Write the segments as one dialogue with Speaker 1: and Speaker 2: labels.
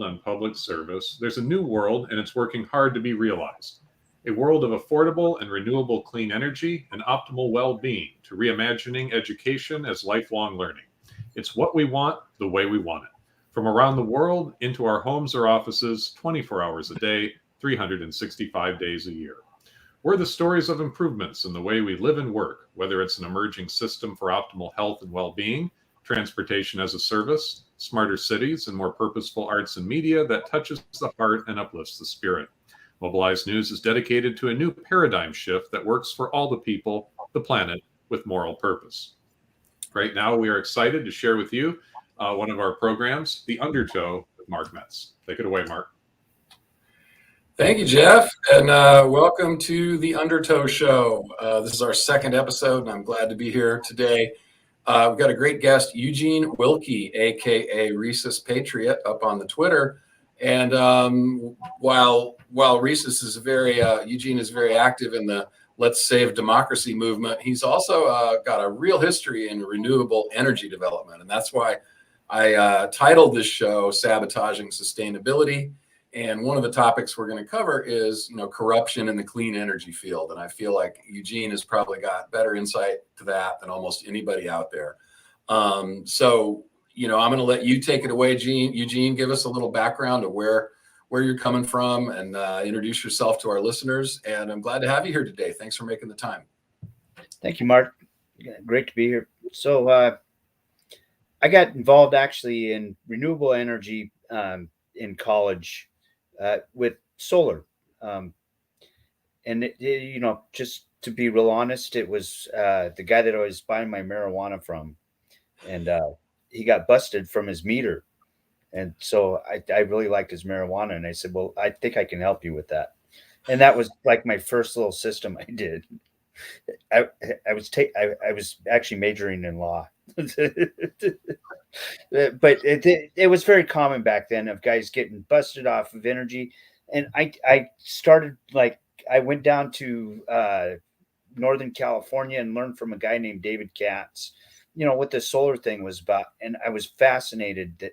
Speaker 1: on public service, there's a new world and it's working hard to be realized. A world of affordable and renewable clean energy and optimal well being to reimagining education as lifelong learning. It's what we want, the way we want it. From around the world into our homes or offices, 24 hours a day, 365 days a year. We're the stories of improvements in the way we live and work, whether it's an emerging system for optimal health and well being, transportation as a service, smarter cities, and more purposeful arts and media that touches the heart and uplifts the spirit. Mobilize News is dedicated to a new paradigm shift that works for all the people, the planet, with moral purpose. Right now, we are excited to share with you one of our programs, The Undertow with Mark Metz. Take it away, Mark.
Speaker 2: Thank you, Jeff, and welcome to the Undertow Show. This is our second episode, and I'm glad to be here today. We've got a great guest, Eugene Wilkie, aka Rhesus Patriot, up on the Twitter. And while Rhesus is Eugene is very active in the Let's Save Democracy movement, he's also got a real history in renewable energy development, and that's why I titled this show "Sabotaging Sustainability." And one of the topics we're going to cover is, corruption in the clean energy field. And I feel like Eugene has probably got better insight to that than almost anybody out there. So, I'm going to let you take it away, Eugene. Give us a little background of where you're coming from and introduce yourself to our listeners. And I'm glad to have you here today. Thanks for making the time.
Speaker 3: Thank you, Mark. Great to be here. So I got involved actually in renewable energy in college. With solar. And, just to be real honest, it was the guy that I was buying my marijuana from. And he got busted from his meter. And so I really liked his marijuana. And I said, well, I think I can help you with that. And that was like my first little system I did. I was actually majoring in law. But it was very common back then of guys getting busted off of energy. And I started, I went down to Northern California and learned from a guy named David Katz, what the solar thing was about. And I was fascinated that,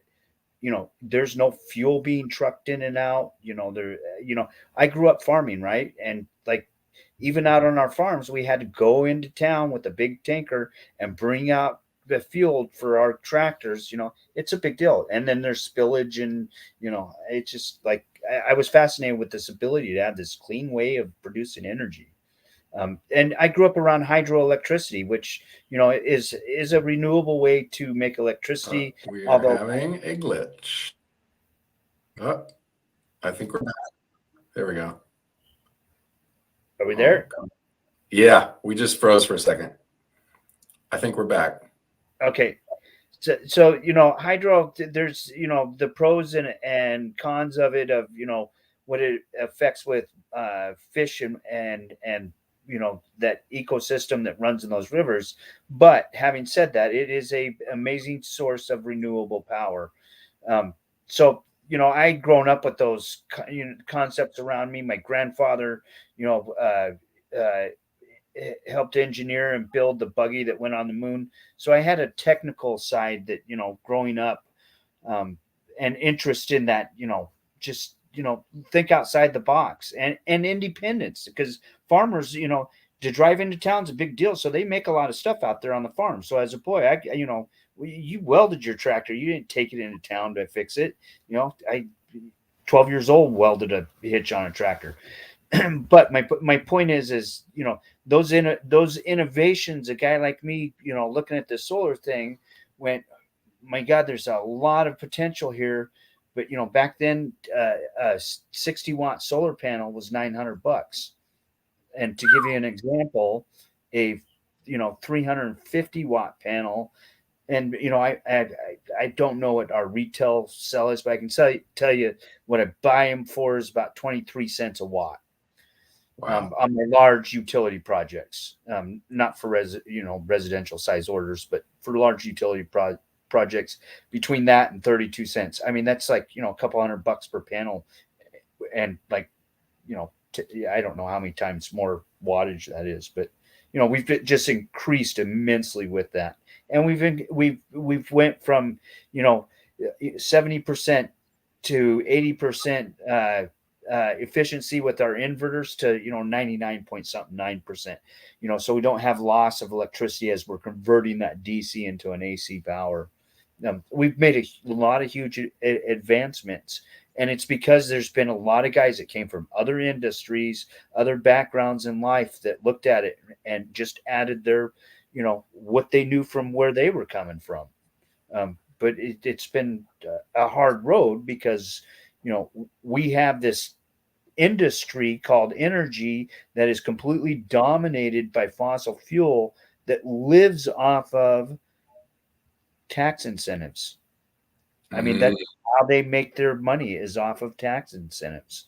Speaker 3: there's no fuel being trucked in and out, I grew up farming, right? And even out on our farms, we had to go into town with a big tanker and bring out the fuel for our tractors. It's a big deal. And then there's spillage and, it's just I was fascinated with this ability to have this clean way of producing energy. And I grew up around hydroelectricity, which, is a renewable way to make electricity.
Speaker 2: We are having a glitch. Oh, I think we're back. There we go.
Speaker 3: Are we there?
Speaker 2: Yeah, we just froze for a second. I think we're back.
Speaker 3: Okay. So hydro, there's, the pros and cons of it, of, what it affects with fish and that ecosystem that runs in those rivers. But having said that, it is a amazing source of renewable power. So, I'd grown up with those concepts around me. My grandfather, helped engineer and build the buggy that went on the moon. So I had a technical side that, growing up, and interest in that, just, think outside the box and independence, because farmers, to drive into town's a big deal. So they make a lot of stuff out there on the farm. So as a boy, you welded your tractor. You didn't take it into town to fix it. 12 years old, welded a hitch on a tractor. But my point is, those innovations, a guy like me, looking at the solar thing went, my God, there's a lot of potential here. But, back then, a 60-watt solar panel was $900. And to give you an example, a 350-watt panel, and I don't know what our retail sell is, but I can tell you what I buy them for is about 23 cents a watt. Wow. On my large utility projects, not for residential size orders, but for large utility projects, between that and 32 cents. I mean, that's a couple $100 per panel, and I don't know how many times more wattage that is, but we've just increased immensely with that, and we've went from 70% to 80% efficiency with our inverters to 99 point something 9%. So we don't have loss of electricity as we're converting that DC into an AC power. We've made a lot of huge advancements, and it's because there's been a lot of guys that came from other industries, other backgrounds in life that looked at it and just added their, what they knew from where they were coming from. But it's been a hard road because, we have this industry called energy that is completely dominated by fossil fuel that lives off of tax incentives. I mean, that's how they make their money, is off of tax incentives.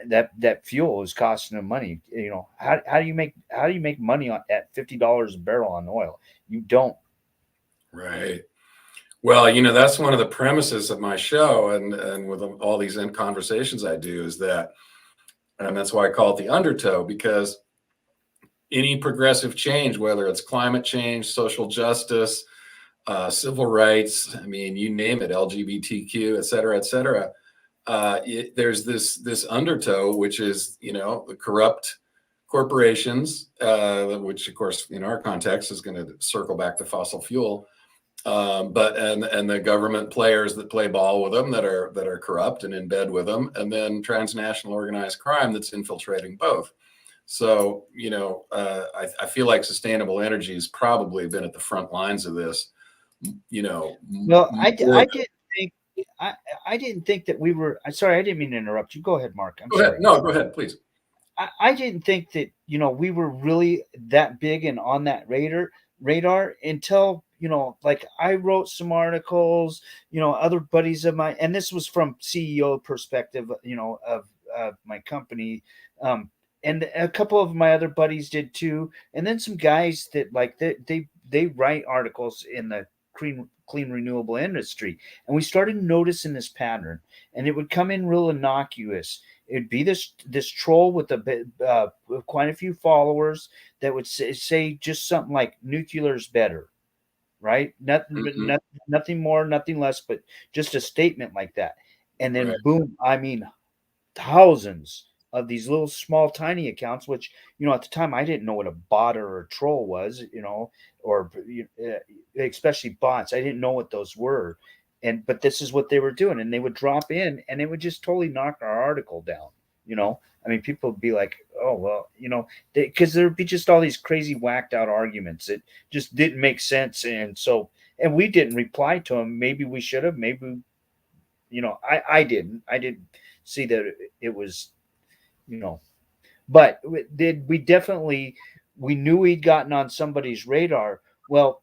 Speaker 3: That fuel is costing them money. How do you make money at $50 a barrel on oil? You don't.
Speaker 2: Right. Well, that's one of the premises of my show, and with all these conversations I do, is that, and that's why I call it the Undertow, because any progressive change, whether it's climate change, social justice, civil rights, I mean, you name it, LGBTQ, et cetera, there's this undertow, which is, the corrupt corporations, which of course in our context is going to circle back to fossil fuel, but the government players that play ball with them, that are corrupt and in bed with them, and then transnational organized crime that's infiltrating both. So, I feel like sustainable energy has probably been at the front lines of this.
Speaker 3: Well, I didn't think that we were. Sorry, I didn't mean to interrupt you. Go ahead, Mark.
Speaker 2: Go ahead. No, go ahead, please.
Speaker 3: I didn't think that we were really that big and on that radar until like I wrote some articles. Other buddies of mine, and this was from CEO perspective. Of my company. And a couple of my other buddies did too, and then some guys that like they write articles in the clean renewable industry, and we started noticing this pattern, and it would come in real innocuous. It'd be this troll with quite a few followers that would say just something like nuclear's better, right? Nothing more, nothing less, but just a statement like that, and then boom! I mean, thousands of these little small tiny accounts, which at the time I didn't know what a bot or a troll was, or especially bots. I didn't know what those were, but this is what they were doing, and they would drop in and they would just totally knock our article down. I mean, people would be like, oh well, because there'd be just all these crazy whacked out arguments that just didn't make sense, and we didn't reply to them. Maybe we should have. Maybe I didn't see that it was. But we knew we'd gotten on somebody's radar. Well,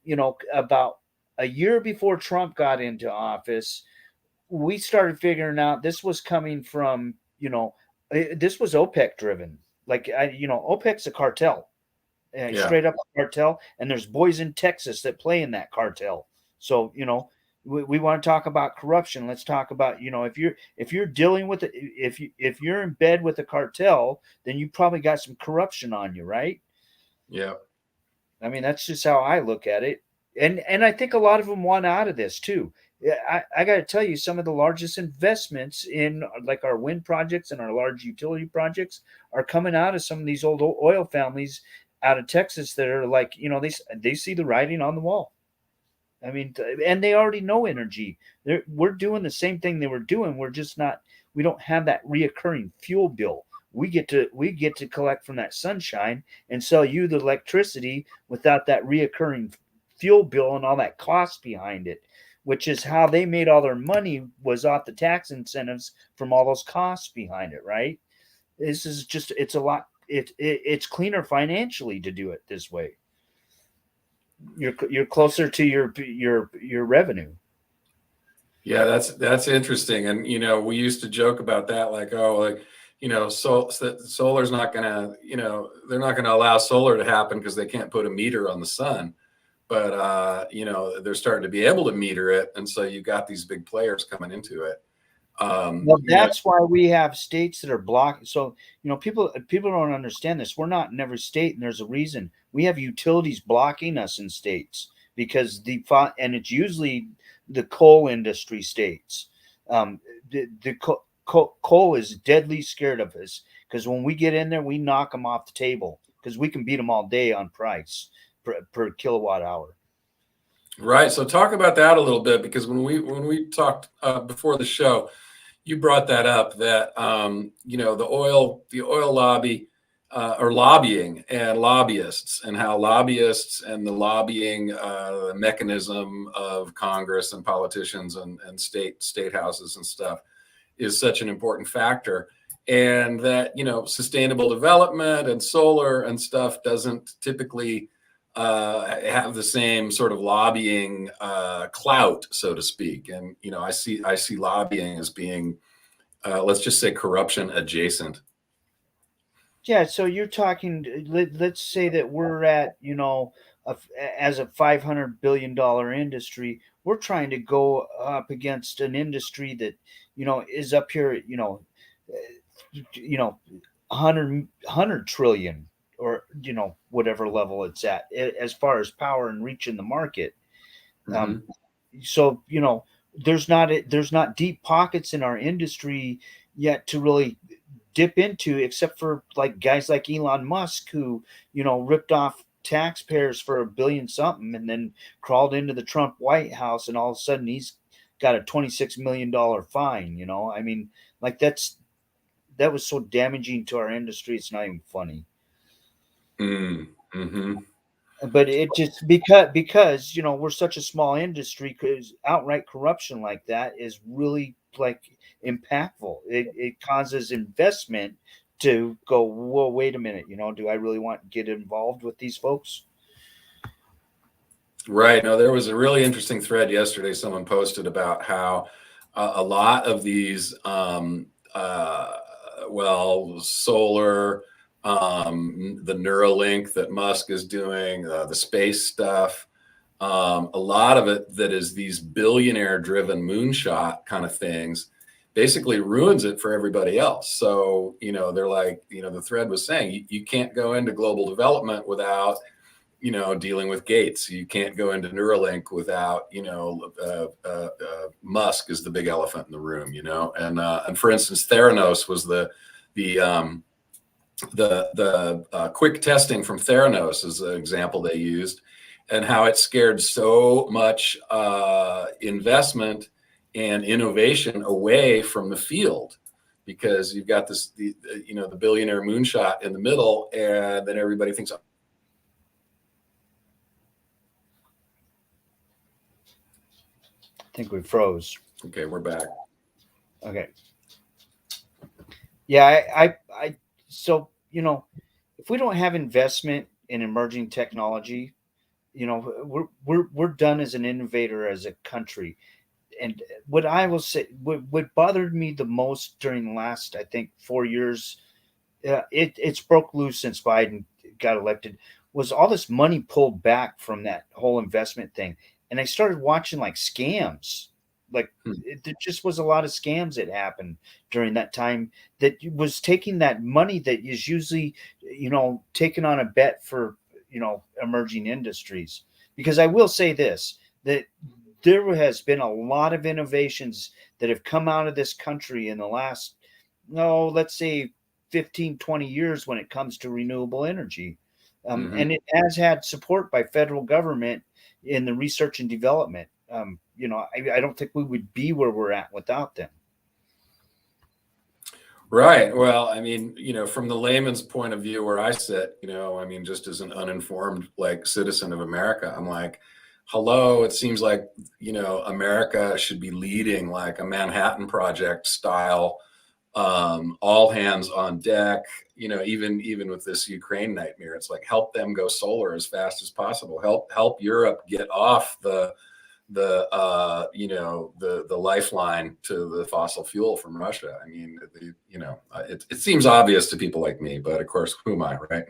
Speaker 3: about a year before Trump got into office, we started figuring out this was coming from, this was OPEC driven. Like, OPEC's a cartel, straight up a cartel. And there's boys in Texas that play in that cartel. So, we want to talk about corruption. Let's talk about, if you're dealing with it, if you're in bed with a cartel, then you probably got some corruption on you, right?
Speaker 2: Yeah.
Speaker 3: I mean, that's just how I look at it. And I think a lot of them want out of this too. I got to tell you, some of the largest investments in like our wind projects and our large utility projects are coming out of some of these old oil families out of Texas that are like, they see the writing on the wall. I mean, and they already know energy. We're doing the same thing they were doing. We're just not. We don't have that reoccurring fuel bill. We get to collect from that sunshine and sell you the electricity without that reoccurring fuel bill and all that cost behind it, which is how they made all their money, was off the tax incentives from all those costs behind it. Right? This is just. It's a lot. It's cleaner financially to do it this way. You're closer to your revenue.
Speaker 2: Yeah, that's interesting. And we used to joke about that, like, solar's not gonna, they're not gonna allow solar to happen because they can't put a meter on the sun. But they're starting to be able to meter it, and so you got these big players coming into it.
Speaker 3: Well, that's why we have states that are blocking. So, people don't understand this. We're not in every state, and there's a reason. We have utilities blocking us in states because and it's usually the coal industry states. Coal is deadly scared of us, because when we get in there, we knock them off the table, because we can beat them all day on price per kilowatt hour.
Speaker 2: Right. So talk about that a little bit, because when we talked before the show, you brought that up, that the oil lobby, or lobbying and lobbyists, and how lobbyists and the lobbying mechanism of Congress and politicians and state houses and stuff is such an important factor, and that sustainable development and solar and stuff doesn't typically have the same sort of lobbying clout, so to speak. And I see lobbying as being, let's just say, corruption adjacent.
Speaker 3: Yeah, so you're talking, let's say that we're at, as a $500 billion industry, we're trying to go up against an industry that, is up here at, 100 trillion, or, whatever level it's at, as far as power and reach in the market. So, there's not deep pockets in our industry yet to really dip into, except for like guys like Elon Musk, who ripped off taxpayers for $1 billion something, and then crawled into the Trump White House, and all of a sudden he's got a $26 million fine. I mean, like that was so damaging to our industry, it's not even funny. But it just, because we're such a small industry, because outright corruption like that is really like impactful. It causes investment to go, whoa, wait a minute, do I really want to get involved with these folks?
Speaker 2: Right. No, there was a really interesting thread yesterday someone posted about how a lot of these solar, the Neuralink that Musk is doing, the space stuff, a lot of it that is these billionaire driven moonshot kind of things basically ruins it for everybody else. So, they're like, the thread was saying, you can't go into global development without, dealing with Gates. You can't go into Neuralink without, Musk is the big elephant in the room, and for instance, Theranos was the quick testing from Theranos is an example they used, and how it scared so much investment and innovation away from the field, because you've got the billionaire moonshot in the middle, and then everybody thinks,
Speaker 3: I think we froze.
Speaker 2: Okay, we're back.
Speaker 3: Okay. Yeah, I so if we don't have investment in emerging technology, we're done as an innovator, as a country. And what I will say, what bothered me the most during the last, I think, 4 years, it's broke loose since Biden got elected, was all this money pulled back from that whole investment thing. And I started watching like scams. Like there just was a lot of scams that happened during that time, that was taking that money that is usually, taken on a bet for, emerging industries. Because I will say this, that there has been a lot of innovations that have come out of this country in the last, let's say 15, 20 years when it comes to renewable energy. And it has had support by federal government in the research and development. I don't think we would be where we're at without them.
Speaker 2: Right. Well, I mean, from the layman's point of view where I sit, just as an uninformed citizen of America, I'm like, hello, it seems like, America should be leading like a Manhattan Project style, all hands on deck, even with this Ukraine nightmare. It's like, help them go solar as fast as possible. Help Europe get off the lifeline to the fossil fuel from Russia. I mean, it seems obvious to people like me, but of course, who am I, right?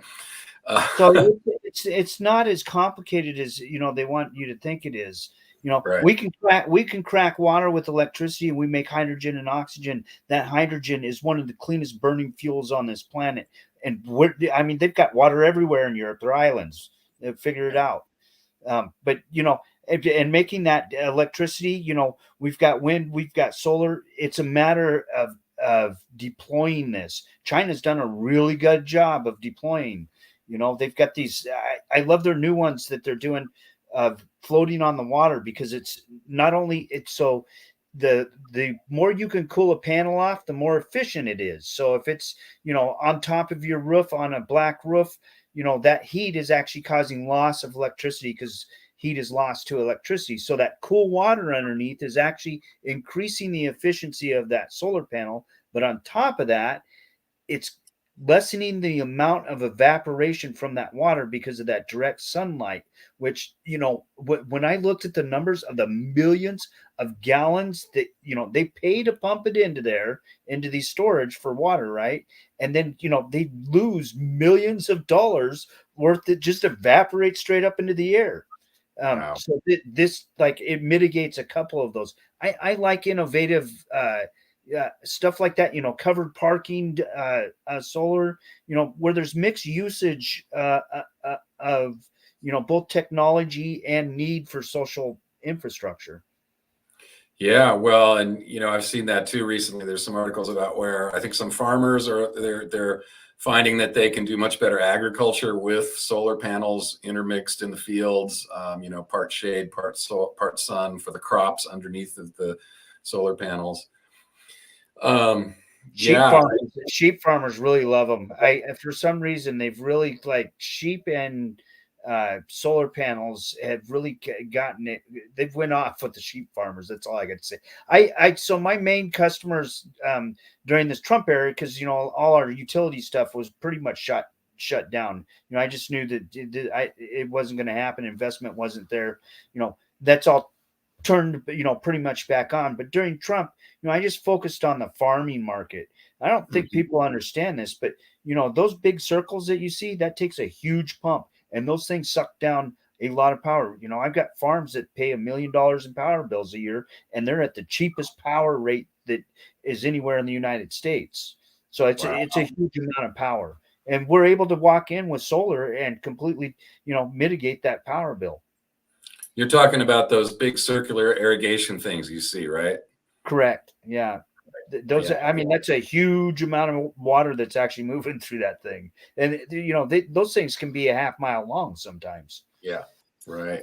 Speaker 3: So it's not as complicated as they want you to think it is.
Speaker 2: Right.
Speaker 3: we can crack water with electricity, and we make hydrogen and oxygen. That hydrogen is one of the cleanest burning fuels on this planet. And they've got water everywhere in Europe. They're islands. They'll figure it out. But and making that electricity. We've got wind, we've got solar. It's a matter of deploying this. China's done a really good job of deploying. They've got these. I love their new ones that they're doing of floating on the water, because it's not only it's so the more you can cool a panel off, the more efficient it is. So if it's on top of your roof on a black roof, that heat is actually causing loss of electricity, because heat is lost to electricity. So that cool water underneath is actually increasing the efficiency of that solar panel. But on top of that, it's lessening the amount of evaporation from that water because of that direct sunlight, which, when I looked at the numbers of the millions of gallons that, they pay to pump it into these storage for water, right? And then, they lose millions of dollars worth that just evaporate straight up into the air.
Speaker 2: Wow.
Speaker 3: So this, like, it mitigates a couple of those. I like innovative stuff like that, covered parking, solar, where there's mixed usage of, both technology and need for social infrastructure.
Speaker 2: Yeah, well, and I've seen that too recently. There's some articles about where I think some farmers they're finding that they can do much better agriculture with solar panels intermixed in the fields. Part shade, part sun for the crops underneath of the solar panels.
Speaker 3: Sheep farmers really love them. For some reason, they've really, like, sheep and solar panels have really gotten it. They've went off with the sheep farmers. That's all I got to say. So my main customers during this Trump era, because all our utility stuff was pretty much shut down. I just knew that it wasn't going to happen. Investment wasn't there. That's all turned pretty much back on. But during Trump, I just focused on the farming market. I don't think people understand this, but those big circles that you see, that takes a huge pump, and those things suck down a lot of power. I've got farms that pay $1 million in power bills a year, and they're at the cheapest power rate that is anywhere in the United States. So it's a huge amount of power, and we're able to walk in with solar and completely mitigate that power bill.
Speaker 2: You're talking about those big circular irrigation things you see, right?
Speaker 3: Correct. Yeah. Those, I mean, that's a huge amount of water that's actually moving through that thing. And, those things can be a half mile long sometimes.
Speaker 2: Yeah. Right.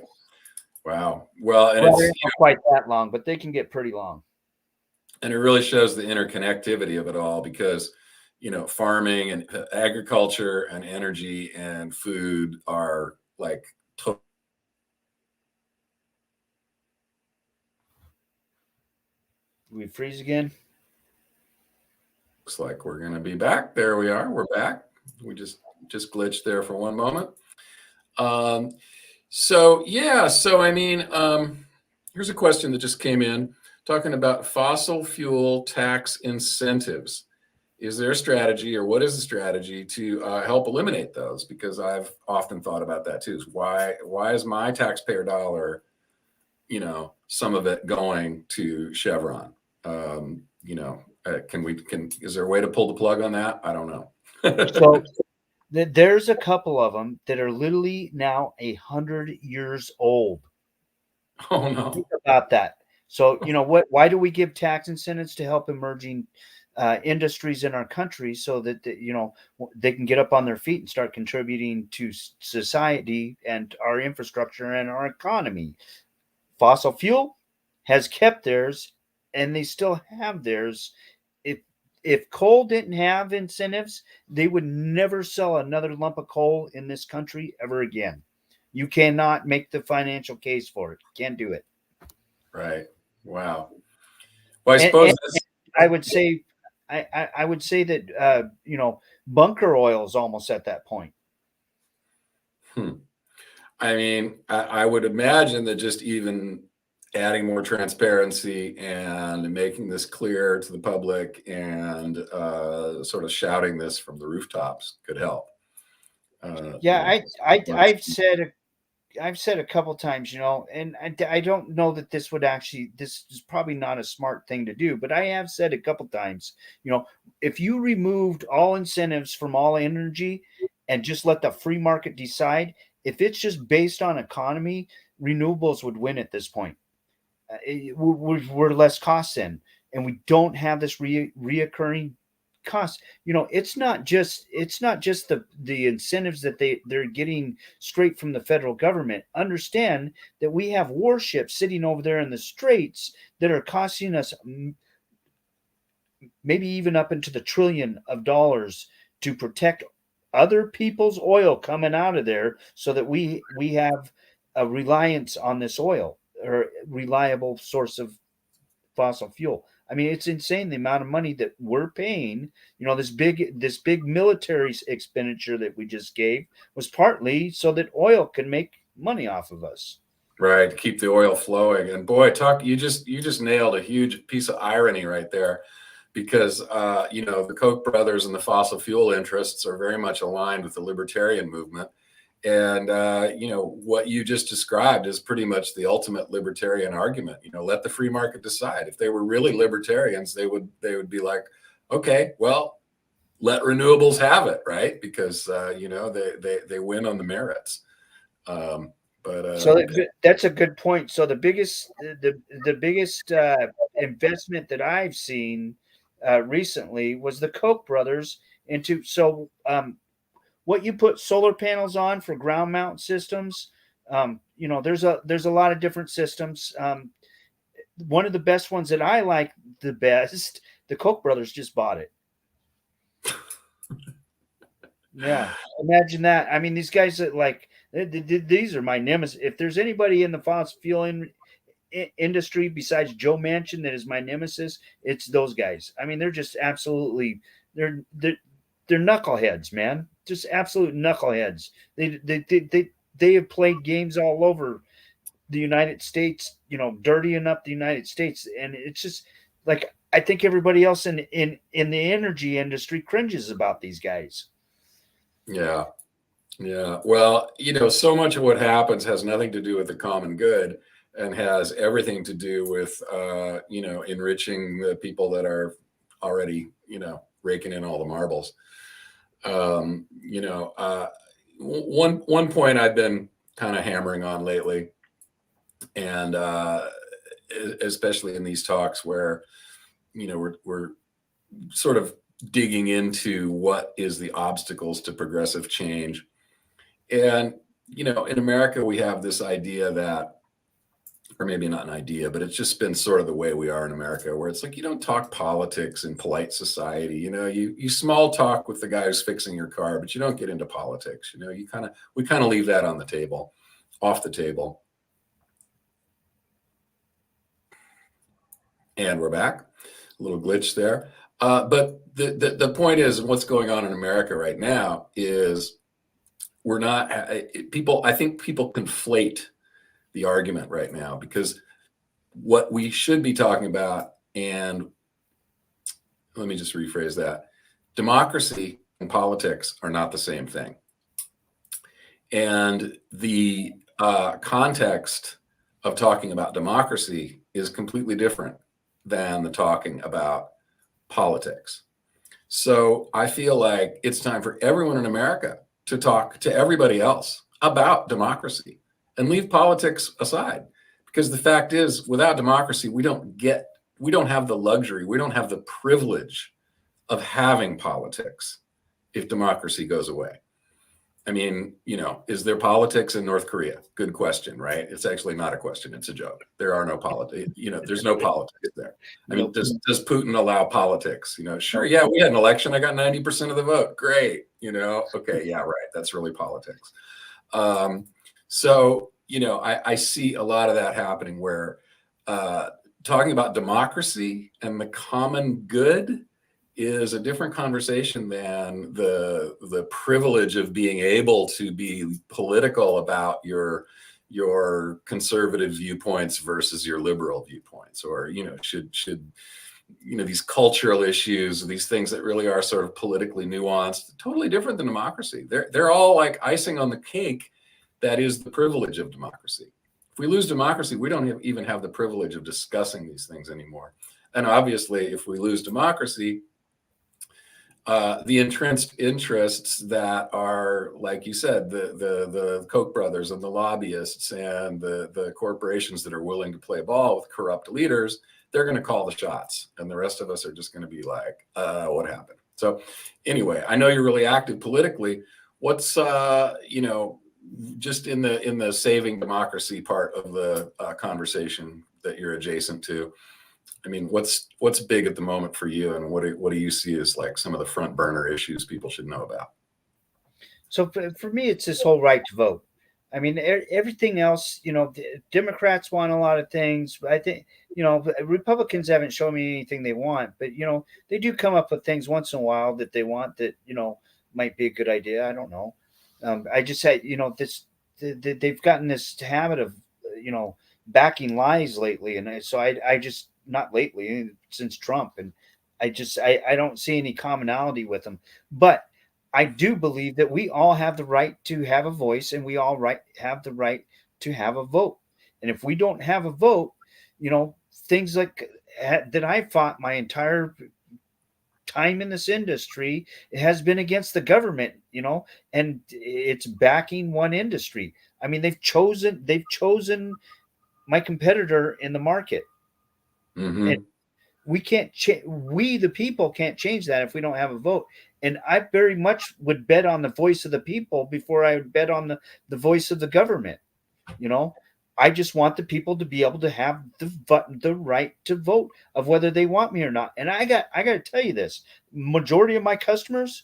Speaker 2: Wow. Well, and
Speaker 3: they're not quite that long, but they can get pretty long.
Speaker 2: And it really shows the interconnectivity of it all, because, farming and agriculture and energy and food are like
Speaker 3: We freeze again.
Speaker 2: Looks like we're going to be back. There we are. We're back. We just glitched there for one moment. So I mean, here's a question that just came in talking about fossil fuel tax incentives. Is there a strategy, or what is the strategy to help eliminate those? Because I've often thought about that too. Why is my taxpayer dollar, some of it going to Chevron? Is there a way to pull the plug on that? I don't know.
Speaker 3: So there's a couple of them that are literally now 100 years old.
Speaker 2: Oh no!
Speaker 3: Think about that. So why do we give tax incentives to help emerging industries in our country, so that they can get up on their feet and start contributing to society and our infrastructure and our economy? Fossil fuel has kept theirs, and they still have theirs. If coal didn't have incentives, they would never sell another lump of coal in this country ever again. You cannot make the financial case for it. Can't do it.
Speaker 2: Right. Wow. Well, I suppose
Speaker 3: I would say, I would say that bunker oil is almost at that point.
Speaker 2: I mean, I would imagine that just even adding more transparency and making this clear to the public and sort of shouting this from the rooftops could help.
Speaker 3: I've said a couple times, and I don't know that this is probably not a smart thing to do, but I have said a couple times, if you removed all incentives from all energy and just let the free market decide, if it's just based on economy, renewables would win at this point. We're less costs in, and we don't have this reoccurring cost. It's not just the incentives that they're getting straight from the federal government. Understand that we have warships sitting over there in the straits that are costing us maybe even up into the $1 trillion to protect other people's oil coming out of there, so that we have a reliance on this oil, or reliable source of fossil fuel. I mean, it's insane the amount of money that we're paying. This big military expenditure that we just gave was partly so that oil can make money off of us.
Speaker 2: Right, keep the oil flowing. And boy, you just nailed a huge piece of irony right there, because the Koch brothers and the fossil fuel interests are very much aligned with the libertarian movement. And what you just described is pretty much the ultimate libertarian argument. Let the free market decide. If they were really libertarians, they would be like, okay, well, let renewables have it, right? Because they win on the merits.
Speaker 3: So that's a good point. So the biggest investment that I've seen recently was the Koch brothers into. So what you put solar panels on for ground mount systems, there's a lot of different systems. One of the best ones that I like the best, the Koch brothers just bought it. Yeah, imagine that. I mean, these guys that these are my nemesis. If there's anybody in the fossil fuel industry besides Joe Manchin that is my nemesis, it's those guys. I mean, they're just absolutely they're knuckleheads, man. Just absolute knuckleheads. They have played games all over the United States, dirtying up the United States, and it's just like I think everybody else in the energy industry cringes about these guys.
Speaker 2: Yeah. Well, so much of what happens has nothing to do with the common good, and has everything to do with enriching the people that are already raking in all the marbles. One point I've been kind of hammering on lately, and especially in these talks where we're sort of digging into what is the obstacles to progressive change. And in America we have this idea that, or maybe not an idea, but it's just been sort of the way we are in America, where it's like you don't talk politics in polite society. You small talk with the guy who's fixing your car, but you don't get into politics. We kind of leave that on the table, off the table. And we're back. A little glitch there. But the point is, what's going on in America right now is we're not people. I think people conflate the argument right now, because what we should be talking about, and let me just rephrase that, democracy and politics are not the same thing. And the context of talking about democracy is completely different than the talking about politics. So I feel like it's time for everyone in America to talk to everybody else about democracy and leave politics aside. Because the fact is, without democracy, we don't have the luxury, we don't have the privilege of having politics if democracy goes away. I mean, is there politics in North Korea? Good question, right? It's actually not a question. It's a joke. There are no politics. There's no politics there. I mean, does Putin allow politics? Sure. Yeah, we had an election. I got 90% of the vote. Great. Okay. Yeah, right. That's really politics. So, I see a lot of that happening where talking about democracy and the common good is a different conversation than the privilege of being able to be political about your conservative viewpoints versus your liberal viewpoints, or should these cultural issues, these things that really are sort of politically nuanced, totally different than democracy. They're all like icing on the cake. That is the privilege of democracy. If we lose democracy, we don't even have the privilege of discussing these things anymore. And obviously, if we lose democracy, the entrenched interests that are, like you said, the Koch brothers and the lobbyists and the corporations that are willing to play ball with corrupt leaders, they're going to call the shots, and the rest of us are just going to be like, what happened? So anyway, I know you're really active politically. What's just in the saving democracy part of the conversation that you're adjacent to? I mean, what's big at the moment for you, and what do you see as like some of the front burner issues people should know about?
Speaker 3: So for me, it's this whole right to vote. I mean, everything else, Democrats want a lot of things. I think, Republicans haven't shown me anything they want, but, they do come up with things once in a while that they want that, might be a good idea. I don't know. I just said, they've gotten this habit of, backing lies lately. And so I just, not lately, since Trump. And I don't see any commonality with them. But I do believe that we all have the right to have a voice, and we all have the right to have a vote. And if we don't have a vote, things like that I fought my entire time in this industry, it has been against the government, and it's backing one industry. I mean, they've chosen my competitor in the market.
Speaker 2: Mm-hmm.
Speaker 3: And we can't we the people can't change that if we don't have a vote. And I very much would bet on the voice of the people before I would bet on the voice of the government. I just want the people to be able to have the right to vote of whether they want me or not. And I got to tell you this: majority of my customers,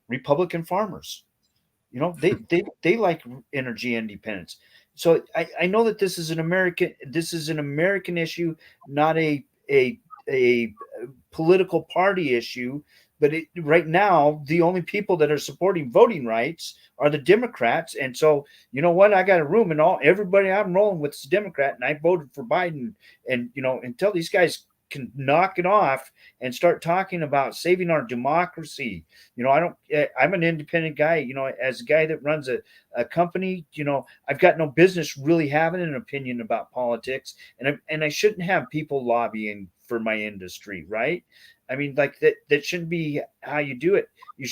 Speaker 3: Republican farmers. They like energy independence. So I know that this is an American issue, not a political party issue. But right now, the only people that are supporting voting rights are the Democrats. And so, you know what? I got a room, and everybody I'm rolling with is a Democrat, and I voted for Biden. And until these guys can knock it off and start talking about saving our democracy, I'm an independent guy. As a guy that runs a company, I've got no business really having an opinion about politics, and I shouldn't have people lobbying for my industry, right? I mean, like that shouldn't be how you do it. You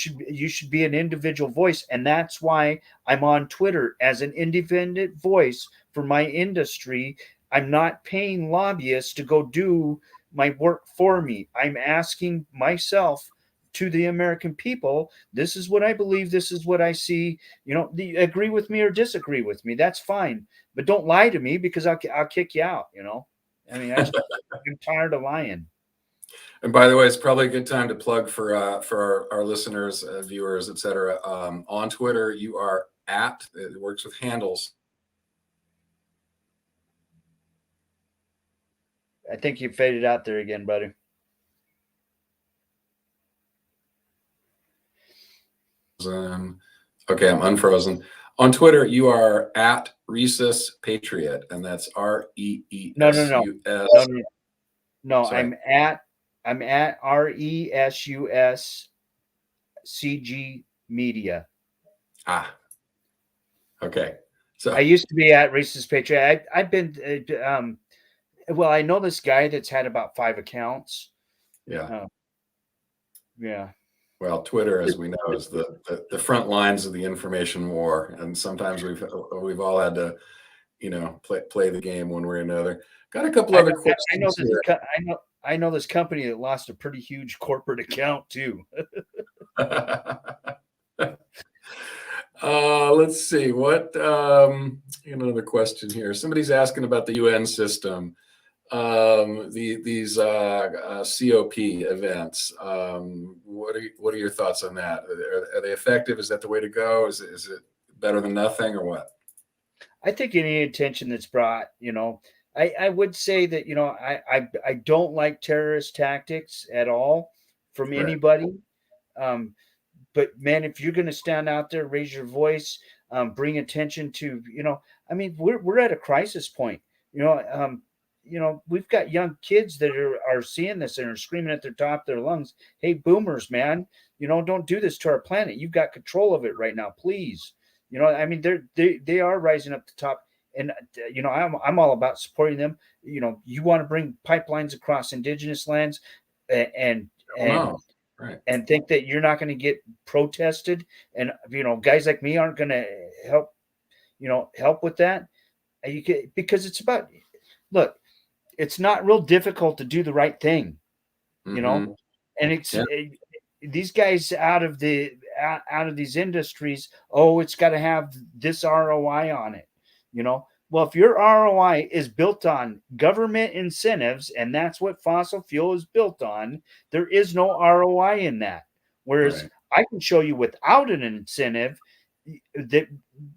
Speaker 3: should be an individual voice. And that's why I'm on Twitter as an independent voice for my industry. I'm not paying lobbyists to go do my work for me. I'm asking myself to the American people, this is what I believe, this is what I see. Agree with me or disagree with me, that's fine. But don't lie to me, because I'll kick you out, I mean, I'm tired of lying.
Speaker 2: And by the way, it's probably a good time to plug for our listeners, viewers, etc. On Twitter, you are it works with handles.
Speaker 3: I think you faded out there again, buddy.
Speaker 2: Okay, I'm unfrozen. On Twitter, you are at Rhesus Patriot, and that's REESUS.
Speaker 3: No. I'm at RESUS CG Media.
Speaker 2: Okay. So
Speaker 3: I used to be at Rhesus Patriot. I've been, I know this guy that's had about 5 accounts.
Speaker 2: Yeah.
Speaker 3: Yeah.
Speaker 2: Well, Twitter, as we know, is the front lines of the information war, and sometimes we've all had to, play the game one way or another. Got a couple other questions.
Speaker 3: I know this company that lost a pretty huge corporate account too.
Speaker 2: Let's see what another question here. Somebody's asking about the UN system. These COP events. What are your thoughts on that? Are they effective? Is that the way to go? Is it better than nothing, or what?
Speaker 3: I think any attention that's brought, I would say that, I don't like terrorist tactics at all from anybody. But man, if you're going to stand out there, raise your voice, bring attention to, we're at a crisis point. We've got young kids that are seeing this and are screaming at the top of their lungs, "Hey, boomers, man, don't do this to our planet. You've got control of it right now, please." They are rising up to the top, and I'm all about supporting them. You want to bring pipelines across indigenous lands, and
Speaker 2: Right.
Speaker 3: and think that you're not going to get protested, and guys like me aren't going to help with that. Because it's about, look, it's not real difficult to do the right thing,
Speaker 2: Mm-hmm.
Speaker 3: and these guys out of these industries, it's got to have this ROI on it, Well, if your ROI is built on government incentives, and that's what fossil fuel is built on, there is no ROI in that. Whereas I can show you without an incentive that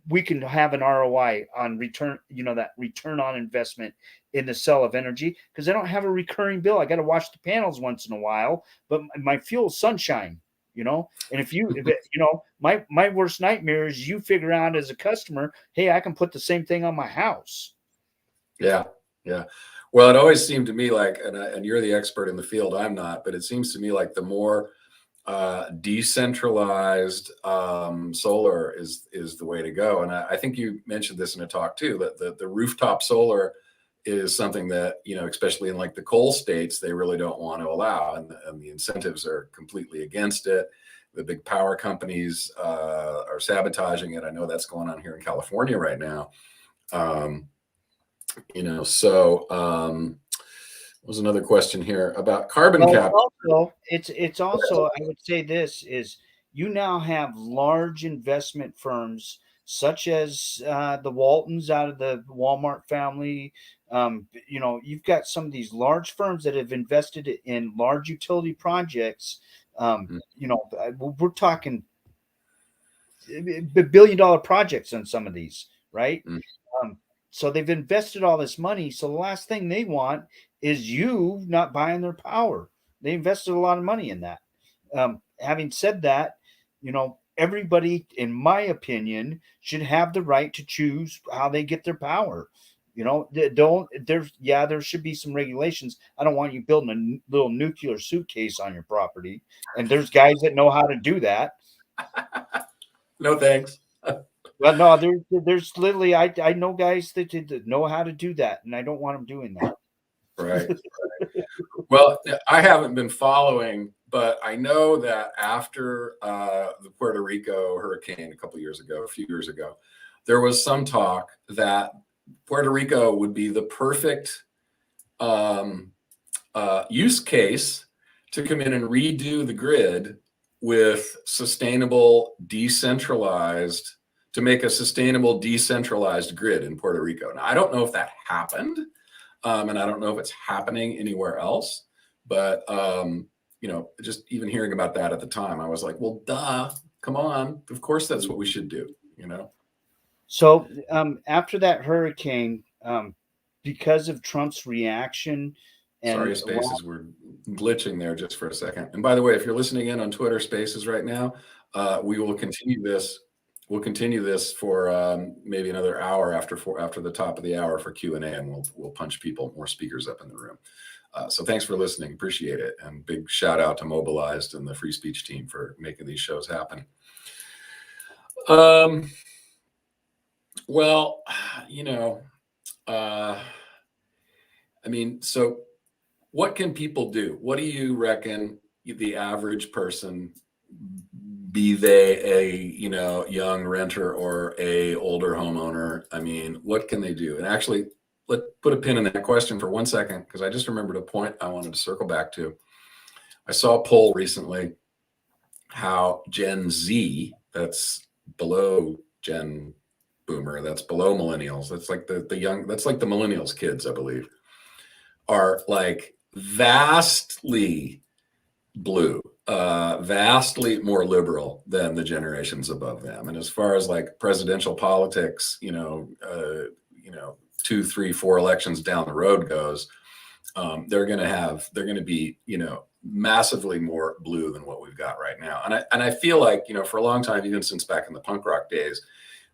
Speaker 3: we can have an ROI on return, that return on investment in the sale of energy, because I don't have a recurring bill. I got to watch the panels once in a while, but my fuel's sunshine, and my worst nightmare is you figure out as a customer, hey, I can put the same thing on my house.
Speaker 2: Yeah. Well, it always seemed to me like, and you're the expert in the field, I'm not, but it seems to me like the more decentralized solar is the way to go. And I think you mentioned this in a talk too, that the rooftop solar is something that, especially in like the coal states, they really don't want to allow, and the incentives are completely against it. The big power companies are sabotaging it. I know that's going on here in California right now. Was another question here about carbon capture.
Speaker 3: It's also, I would say this is, you now have large investment firms such as the Waltons out of the Walmart family. You've got some of these large firms that have invested in large utility projects. We're talking billion-dollar projects on some of these, right? So they've invested all this money. So the last thing they want is you not buying their power. They invested a lot of money in that. Having said that, everybody, in my opinion, should have the right to choose how they get their power. There should be some regulations. I don't want you building a little nuclear suitcase on your property. And there's guys that know how to do that.
Speaker 2: No, thanks.
Speaker 3: Well, no, there's literally, I know guys that know how to do that, and I don't want them doing that.
Speaker 2: Right. Well, I haven't been following, but I know that after the Puerto Rico hurricane a few years ago, there was some talk that Puerto Rico would be the perfect use case to come in and redo the grid with to make a sustainable decentralized grid in Puerto Rico. Now, I don't know if that happened, and I don't know if it's happening anywhere else, but just even hearing about that at the time, I was like, well, duh, come on. Of course, that's what we should do,
Speaker 3: So after that hurricane, because of Trump's reaction,
Speaker 2: sorry, Spaces, we're glitching there just for a second. And by the way, if you're listening in on Twitter Spaces right now, we will continue this. We'll continue this for maybe another hour after the top of the hour for Q&A, and we'll punch more speakers up in the room. So thanks for listening. Appreciate it. And big shout out to Mobilized and the Free Speech team for making these shows happen. So what can people do? What do you reckon the average person, be they a young renter or a older homeowner, what can they do? And actually, let's put a pin in that question for 1 second, because I just remembered a point I wanted to circle back to. I saw a poll recently how Gen Z, that's below Gen Boomer, that's below millennials, that's like the young, that's like the millennials kids, I believe, are like vastly blue, vastly more liberal than the generations above them. And as far as like presidential politics, 2, 3, 4 elections down the road goes, they're going to be, massively more blue than what we've got right now. And I feel like, for a long time, even since back in the punk rock days,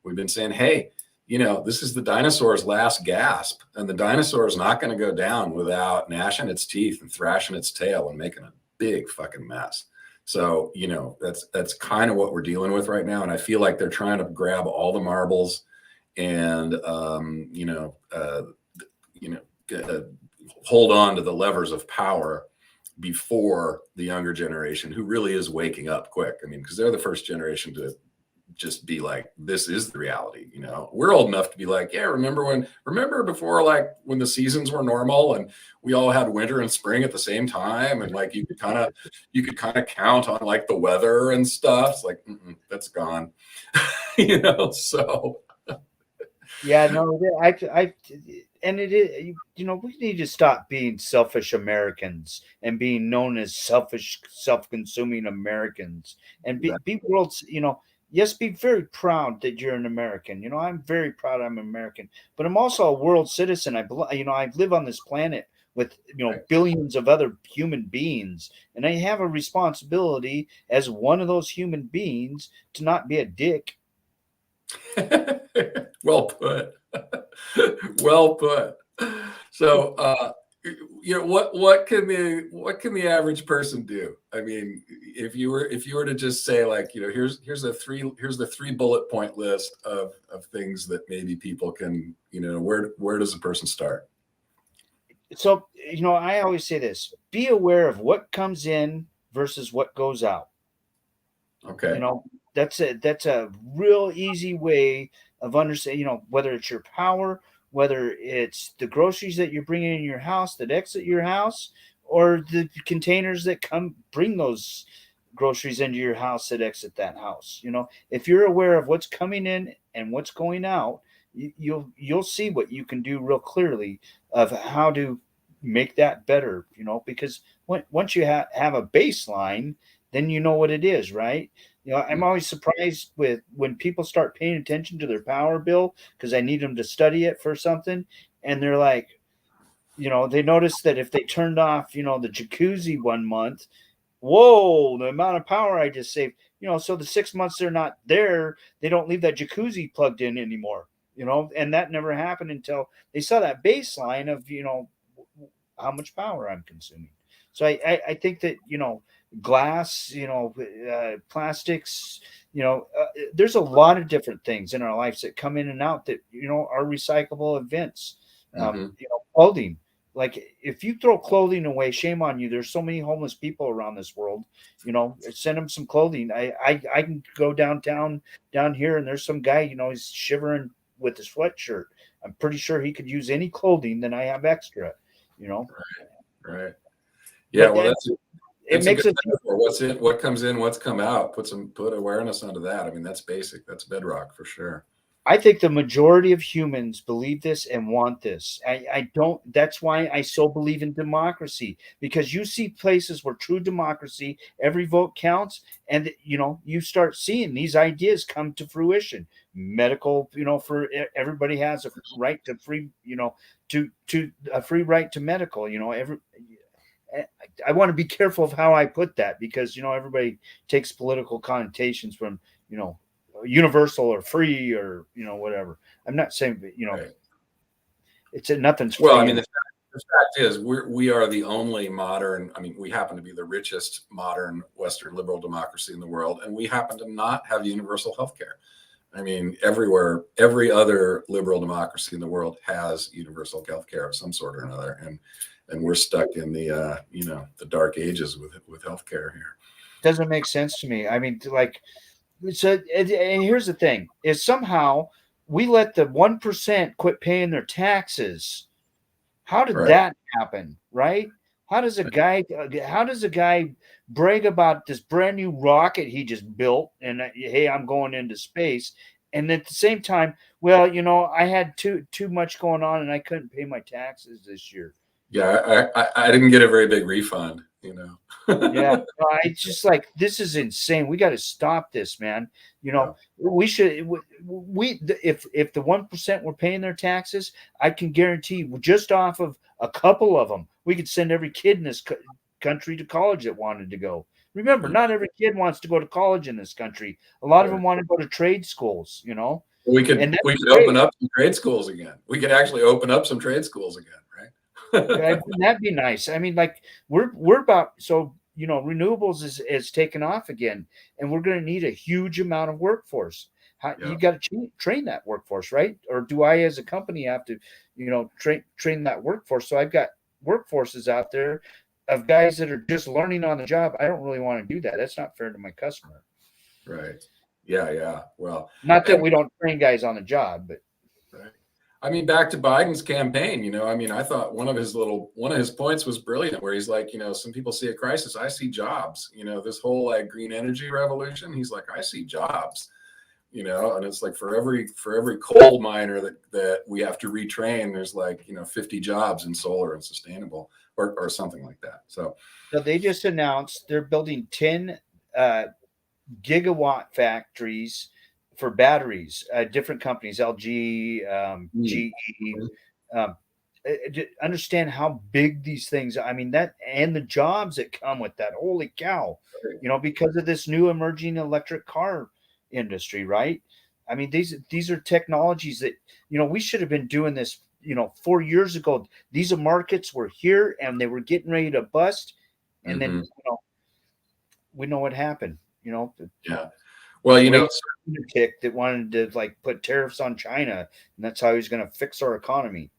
Speaker 2: we've been saying, hey, this is the dinosaur's last gasp, and the dinosaur is not going to go down without gnashing its teeth and thrashing its tail and making a big fucking mess. So, that's kind of what we're dealing with right now. And I feel like they're trying to grab all the marbles and, hold on to the levers of power before the younger generation, who really is waking up quick. I mean, because they're the first generation to just be like, this is the reality. You know, we're old enough to be like, yeah, remember before, like when the seasons were normal and we all had winter and spring at the same time, and like you could kind of count on like the weather and stuff. It's like, that's gone. You know, so
Speaker 3: yeah, no, and it is, you know, we need to stop being selfish Americans and being known as selfish, self-consuming Americans, and be world's, you know, yes, be very proud that you're an American. You know, I'm very proud I'm American, but I'm also a world citizen. You know, I live on this planet with, you know, billions of other human beings, and I have a responsibility as one of those human beings to not be a dick.
Speaker 2: Well put. Well put. So, you know, what can the average person do? I mean, if you were to just say, like, you know, here's the three bullet point list of things that maybe people can, you know, where does a person start?
Speaker 3: So, you know, I always say this: be aware of what comes in versus what goes out.
Speaker 2: Okay.
Speaker 3: You know, that's a real easy way of understanding, you know, whether it's your power, whether it's the groceries that you're bringing in your house that exit your house, or the containers that come bring those groceries into your house that exit that house. You know, if you're aware of what's coming in and what's going out, you'll see what you can do real clearly of how to make that better. You know, because once you have a baseline, then you know what it is, right? You know, I'm always surprised with when people start paying attention to their power bill because I need them to study it for something, and they're like, you know, they notice that if they turned off, you know, the jacuzzi one month, whoa, the amount of power I just saved. You know, so the 6 months they're not there, they don't leave that jacuzzi plugged in anymore. You know, and that never happened until they saw that baseline of, you know, how much power I'm consuming. So I think that, you know, glass, you know, plastics, you know, there's a lot of different things in our lives that come in and out that, you know, are recyclable events. You know, clothing. Like if you throw clothing away, shame on you. There's so many homeless people around this world. You know, send them some clothing. I can go downtown down here, and there's some guy. You know, he's shivering with his sweatshirt. I'm pretty sure he could use any clothing that I have extra. You know,
Speaker 2: right. Yeah,
Speaker 3: but
Speaker 2: well,
Speaker 3: it makes it.
Speaker 2: What's in, what comes in, what's come out. Put awareness onto that. I mean, that's basic. That's bedrock for sure.
Speaker 3: I think the majority of humans believe this and want this. I don't. That's why I so believe in democracy, because you see places where true democracy, every vote counts, and you know you start seeing these ideas come to fruition. Medical, you know, for everybody has a right to free, you know, to a free right to medical. You know, I want to be careful of how I put that because, you know, everybody takes political connotations from, you know, universal or free or, you know, whatever. I'm not saying that, you know,
Speaker 2: Right.
Speaker 3: it's nothing's free.
Speaker 2: Well, I mean, the fact is we are the only modern, I mean, we happen to be the richest modern Western liberal democracy in the world, and we happen to not have universal health care. I mean, everywhere, every other liberal democracy in the world has universal health care of some sort or another. And we're stuck in the, you know, the dark ages with healthcare here.
Speaker 3: Doesn't make sense to me. I mean, like, so, and here's the thing: is somehow we let the 1% quit paying their taxes. How did that happen? Right? How does a guy brag about this brand new rocket he just built and hey, I'm going into space, and at the same time, well, you know, I had too much going on and I couldn't pay my taxes this year.
Speaker 2: Yeah, I didn't get a very big refund, you know.
Speaker 3: Yeah, it's just like this is insane. We got to stop this, man. You know, we should. If the 1% were paying their taxes, I can guarantee just off of a couple of them, we could send every kid in this country to college that wanted to go. Remember, not every kid wants to go to college in this country. A lot of them want to go to trade schools. You know,
Speaker 2: we could open up some trade schools again. We could actually open up some trade schools again, right?
Speaker 3: That'd be nice. I mean, like we're about, so, you know, renewables is taken off again, and we're going to need a huge amount of workforce. You got to train that workforce, right? Or do I, as a company, have to, you know, train that workforce? So I've got workforces out there of guys that are just learning on the job. I don't really want to do that. That's not fair to my customer.
Speaker 2: Right. Yeah. Well,
Speaker 3: not that we don't train guys on the job, but
Speaker 2: right. I mean, back to Biden's campaign, I mean, I thought one of his points was brilliant, where he's like, some people see a crisis, I see jobs. This whole like green energy revolution, he's like, I see jobs. And it's like for every coal miner that we have to retrain, there's like 50 jobs in solar and sustainable or something like that. So
Speaker 3: they just announced they're building 10 gigawatt factories for batteries, different companies, LG, GE. Understand how big these things are. I mean, that and the jobs that come with that. Holy cow! Because of this new emerging electric car industry, right? I mean, these are technologies that we should have been doing this 4 years ago. These markets were here and they were getting ready to bust, and then we know what happened.
Speaker 2: Yeah. Well,
Speaker 3: tick that wanted to like put tariffs on China, and that's how he's going to fix our economy.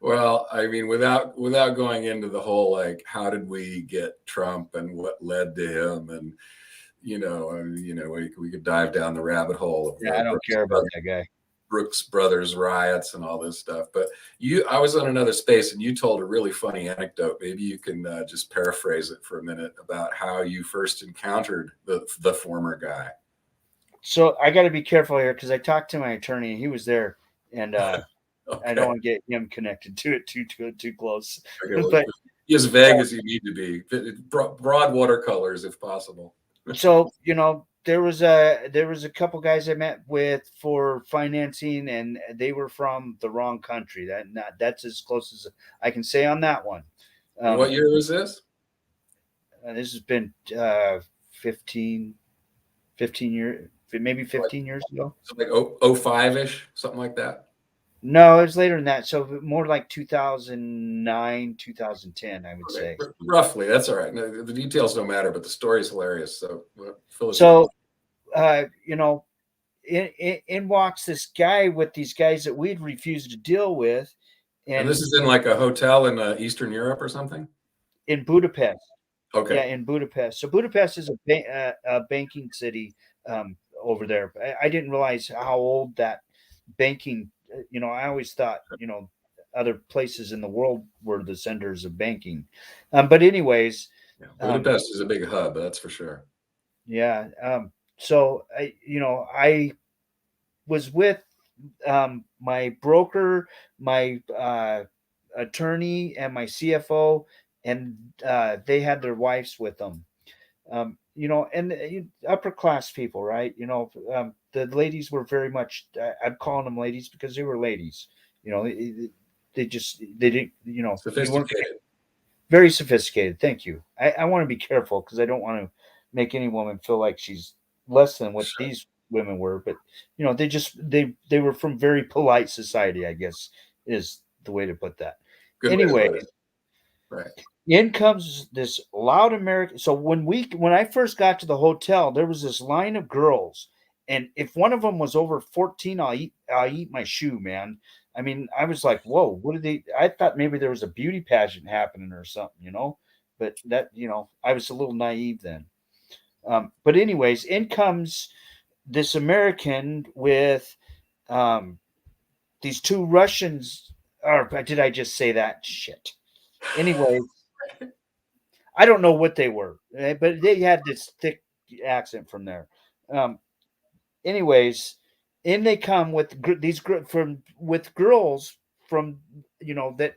Speaker 2: Well, I mean, without going into the whole like how did we get Trump and what led to him, and we could dive down the rabbit hole of
Speaker 3: I don't care about that guy.
Speaker 2: Brooks Brothers riots and all this stuff. But I was on another space and you told a really funny anecdote. Maybe you can just paraphrase it for a minute about how you first encountered the former guy.
Speaker 3: So I got to be careful here because I talked to my attorney and he was there, and okay. I don't want to get him connected to it too close.
Speaker 2: Okay, well, but be as vague as you need to be. Broad watercolors if possible.
Speaker 3: So there was a couple guys I met with for financing, and they were from the wrong country. That's as close as I can say on that one.
Speaker 2: What year was this?
Speaker 3: This has been 15 years, maybe 15 years ago.
Speaker 2: So like 05-ish, something like that.
Speaker 3: No, it was later than that. So more like 2009, 2010, I would say.
Speaker 2: Roughly. That's all right. No, the details don't matter, but the story is hilarious.
Speaker 3: So, in walks this guy with these guys that we'd refused to deal with.
Speaker 2: And this is in like a hotel in Eastern Europe or something?
Speaker 3: In Budapest.
Speaker 2: Okay.
Speaker 3: Yeah, in Budapest. So Budapest is a banking city over there. I didn't realize how old that banking I always thought, other places in the world were the centers of banking. But anyways.
Speaker 2: Yeah, Budapest is a big hub, that's for sure.
Speaker 3: Yeah. So, I was with my broker, my attorney, and my CFO, and they had their wives with them. And upper class people, right? The ladies were very much, I'm calling them ladies because they were ladies, they didn't,
Speaker 2: sophisticated.
Speaker 3: Very sophisticated. Thank you. I want to be careful because I don't want to make any woman feel like she's less than what these women were, but they were from very polite society, I guess is the way to put that.
Speaker 2: Good
Speaker 3: anyway,
Speaker 2: right.
Speaker 3: In comes this loud American. So when I first got to the hotel, there was this line of girls, and if one of them was over 14, I'll eat my shoe, man. I mean, I was like, whoa, what did they? I thought maybe there was a beauty pageant happening or something, But that, I was a little naive then. But anyways, in comes this American with these two Russians. Or did I just say that? Shit. Anyway. I don't know what they were, but they had this thick accent from there. Anyways, in they come with with girls from that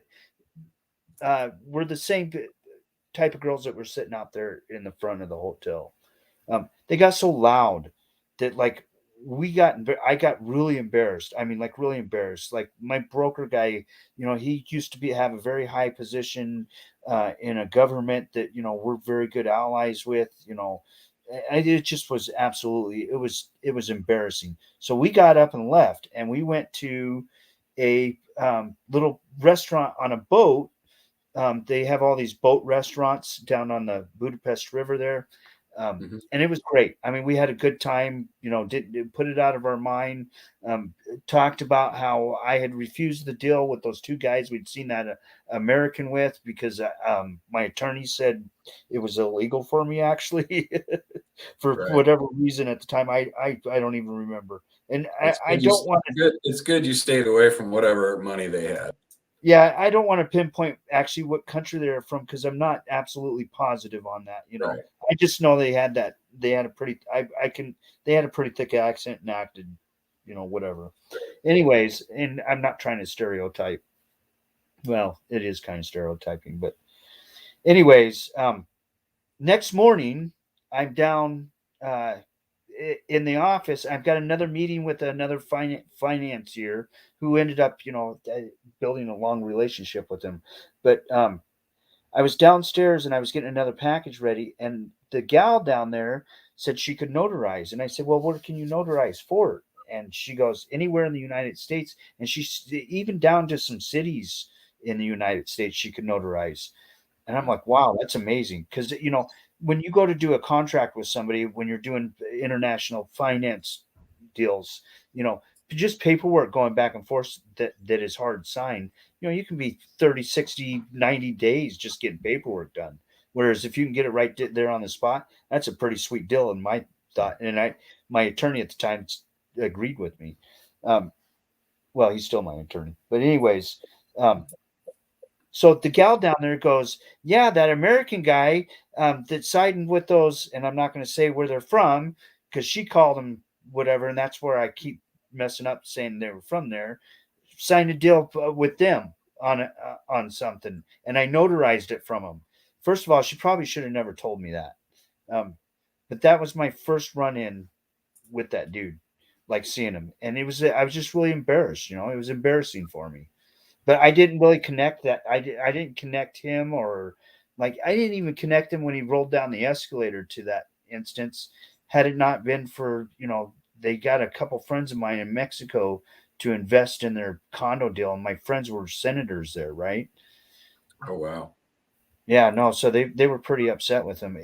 Speaker 3: were the same type of girls that were sitting out there in the front of the hotel. They got so loud that like I got really embarrassed. I mean, like really embarrassed. Like my broker guy, he used to have a very high position in a government that we're very good allies with. It just was absolutely it was embarrassing. So we got up and left, and we went to a little restaurant on a boat. They have all these boat restaurants down on the Budapest River there. And it was great. I mean, we had a good time, didn't put it out of our mind. Talked about how I had refused the deal with those two guys we'd seen that American with because my attorney said it was illegal for me actually for
Speaker 2: Right.
Speaker 3: whatever reason at the time. I don't even remember. And I
Speaker 2: It's
Speaker 3: don't want to.
Speaker 2: It's good you stayed away from whatever money they had.
Speaker 3: Yeah, I don't want to pinpoint actually what country they're from because I'm not absolutely positive on that.
Speaker 2: Right.
Speaker 3: I just know they had a pretty they had a pretty thick accent and acted, whatever. Anyways, and I'm not trying to stereotype. Well, it is kind of stereotyping, but anyways, next morning I'm down in the office. I've got another meeting with another financier who ended up, building a long relationship with him. But I was downstairs and I was getting another package ready, and the gal down there said she could notarize, and I said, "Well, what can you notarize for?" And she goes, "Anywhere in the United States," and she's even down to some cities in the United States she could notarize. And I'm like, wow, that's amazing. Because, when you go to do a contract with somebody, when you're doing international finance deals, just paperwork going back and forth that is hard to sign, you can be 30, 60, 90 days just getting paperwork done. Whereas if you can get it right there on the spot, that's a pretty sweet deal in my thought. And my attorney at the time agreed with me. Well, he's still my attorney. But anyways, so the gal down there goes, yeah, that American guy that's siding with those, and I'm not going to say where they're from because she called them whatever, and that's where I keep messing up saying they were from there. Signed a deal with them on something, and I notarized it from them. First of all, she probably should have never told me that, but that was my first run in with that dude, like seeing him, and I was just really embarrassed. It was embarrassing for me. But I didn't really connect that. I didn't connect him, or like I didn't even connect him when he rolled down the escalator to that instance. Had it not been for, they got a couple friends of mine in Mexico to invest in their condo deal, and my friends were senators there, right?
Speaker 2: Oh wow.
Speaker 3: Yeah, no, so they were pretty upset with him.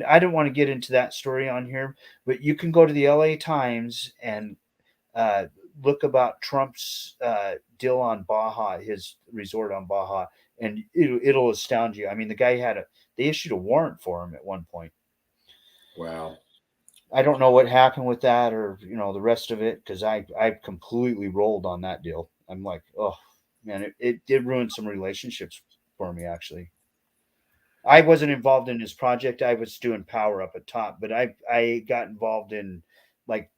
Speaker 3: I don't want to get into that story on here, but you can go to the LA Times and look about Trump's deal on Baja, his resort on Baja, and it'll astound you. I mean, the guy they issued a warrant for him at one point.
Speaker 2: Wow.
Speaker 3: I don't know what happened with that or, the rest of it, because I completely rolled on that deal. I'm like, oh man, it did ruin some relationships for me, actually. I wasn't involved in his project. I was doing power up at top, but I got involved in like,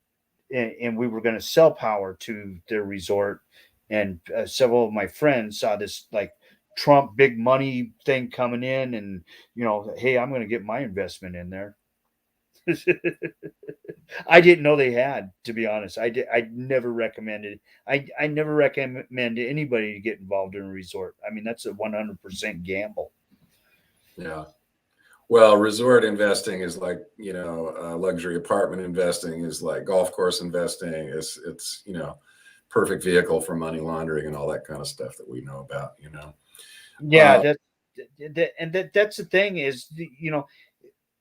Speaker 3: and we were going to sell power to their resort, and several of my friends saw this like Trump big money thing coming in, and hey, I'm going to get my investment in there. I didn't know they had, to be honest. I never recommended. I never recommend anybody to get involved in a resort. I mean, that's a 100% gamble.
Speaker 2: Yeah. Well, resort investing is like, luxury apartment investing is like golf course investing. It's perfect vehicle for money laundering and all that kind of stuff that we know about,
Speaker 3: Yeah, that's the thing is,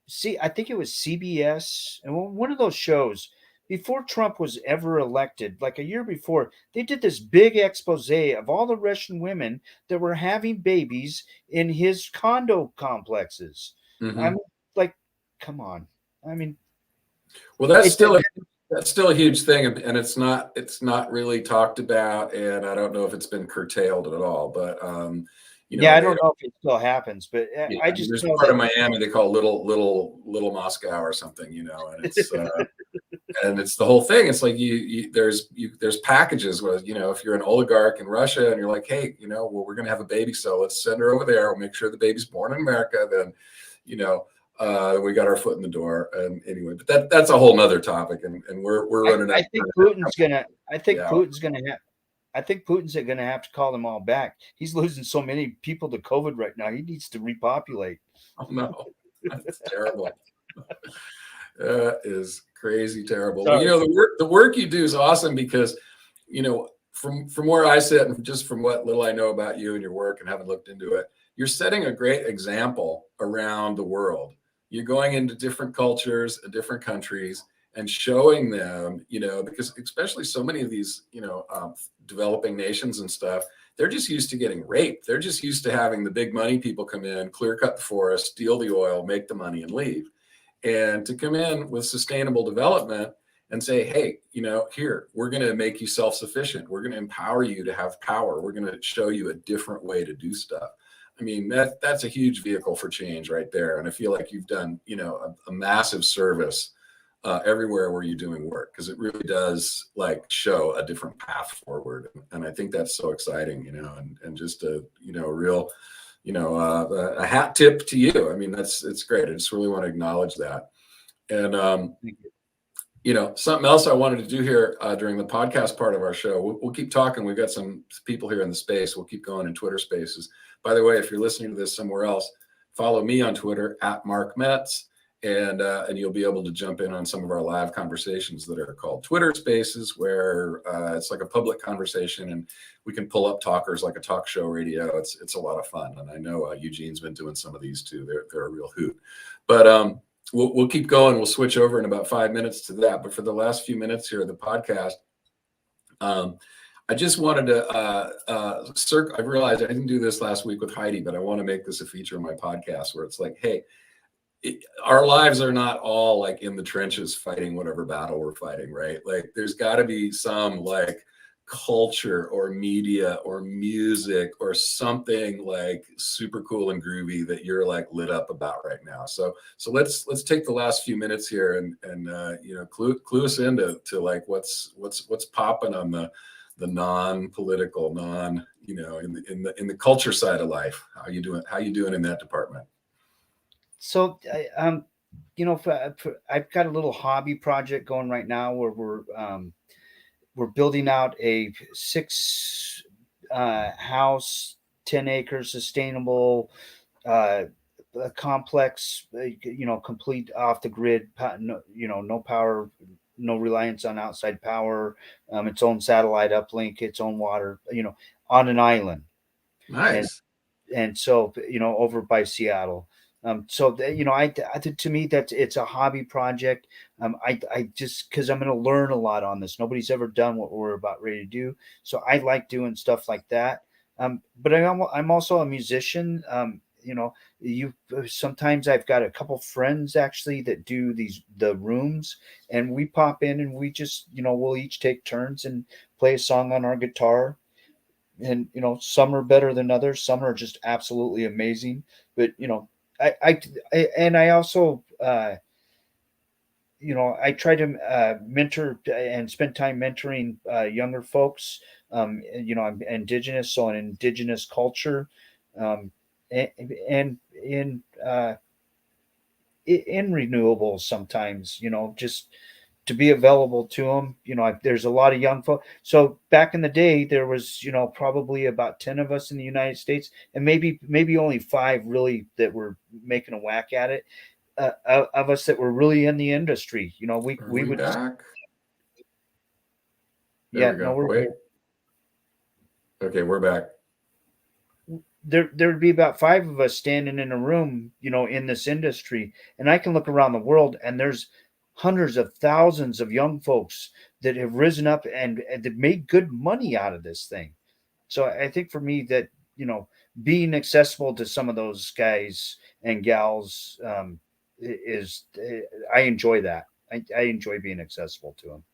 Speaker 3: see, I think it was CBS and one of those shows before Trump was ever elected, like a year before, they did this big expose of all the Russian women that were having babies in his condo complexes.
Speaker 2: Mm-hmm.
Speaker 3: I'm like, come on. I mean,
Speaker 2: well, that's still a huge thing, and it's not really talked about, and I don't know if it's been curtailed at all, but
Speaker 3: I don't know if it still happens, but
Speaker 2: yeah,
Speaker 3: I just
Speaker 2: there's
Speaker 3: know
Speaker 2: part
Speaker 3: that
Speaker 2: of Miami they call little Moscow or something, and it's and it's the whole thing. It's like there's packages where if you're an oligarch in Russia and you're like, hey, well, we're gonna have a baby, so let's send her over there. We'll make sure the baby's born in America. Then, we got our foot in the door. And anyway, but that's a whole nother topic, and we're running.
Speaker 3: I think Putin's gonna. I think Putin's gonna have to call them all back. He's losing so many people to COVID right now. He needs to repopulate.
Speaker 2: Oh no, that's terrible. That is crazy terrible.
Speaker 3: Sorry.
Speaker 2: Well, the work you do is awesome because, from where I sit and just from what little I know about you and your work and haven't looked into it, you're setting a great example around the world you're going into different cultures, different countries, and showing them, because especially so many of these, developing nations and stuff, they're just used to getting raped. They're just used to having the big money people come in, clear cut the forest, steal the oil, make the money, and leave. And to come in with sustainable development and say, hey, here, we're going to make you self-sufficient. We're going to empower you to have power. We're going to show you a different way to do stuff. I mean, that's a huge vehicle for change right there. And I feel like you've done, a massive service everywhere where you're doing work, because it really does show a different path forward. And I think that's so exciting, and just a, real, a hat tip to you. I mean, it's great. I just really want to acknowledge that. And, something else I wanted to do here during the podcast part of our show, we'll keep talking. We've got some people here in the space. We'll keep going in Twitter spaces. By the way, if you're listening to this somewhere else, follow me on Twitter @Mark Metz, and you'll be able to jump in on some of our live conversations that are called Twitter Spaces, where it's like a public conversation, and we can pull up talkers like a talk show radio. It's a lot of fun, and I know Eugene's been doing some of these too. They're a real hoot. But we'll keep going. We'll switch over in about 5 minutes to that. But for the last few minutes here of the podcast, I just wanted to I realized I didn't do this last week with Heidi, but I want to make this a feature of my podcast where it's like, hey, our lives are not all in the trenches fighting whatever battle we're fighting, right? There's got to be some culture or media or music or something super cool and groovy that you're lit up about right now. So let's take the last few minutes here and clue us into what's popping on the non-political, in the culture side of life. How you doing in that department?
Speaker 3: So, I've got a little hobby project going right now where we're building out a 6 house, 10 acres, sustainable complex, complete off the grid, no power, no reliance on outside power, its own satellite uplink, its own water, on an island.
Speaker 2: Nice.
Speaker 3: And so, over by Seattle. To me, it's a hobby project. I just, because I'm going to learn a lot on this. Nobody's ever done what we're about ready to do. So I like doing stuff like that. But I'm also a musician. Sometimes I've got a couple friends actually that do the rooms, and we pop in and we just, we'll each take turns and play a song on our guitar. And, some are better than others. Some are just absolutely amazing. But, I also, I try to mentor and spend time mentoring younger folks. I'm indigenous, so an indigenous culture, and in renewables sometimes, just to be available to them. There's a lot of young folks. So back in the day, there was, probably about 10 of us in the United States, and maybe only 5 really that were making a whack at it. Of us that were really in the industry, we would.
Speaker 2: Back?
Speaker 3: Yeah,
Speaker 2: we go. Wait. Okay, we're back.
Speaker 3: There would be about 5 of us standing in a room, in this industry, and I can look around the world, and there's hundreds of thousands of young folks that have risen up and that made good money out of this thing. So I think for me that, being accessible to some of those guys and gals I enjoy that. I enjoy being accessible to them.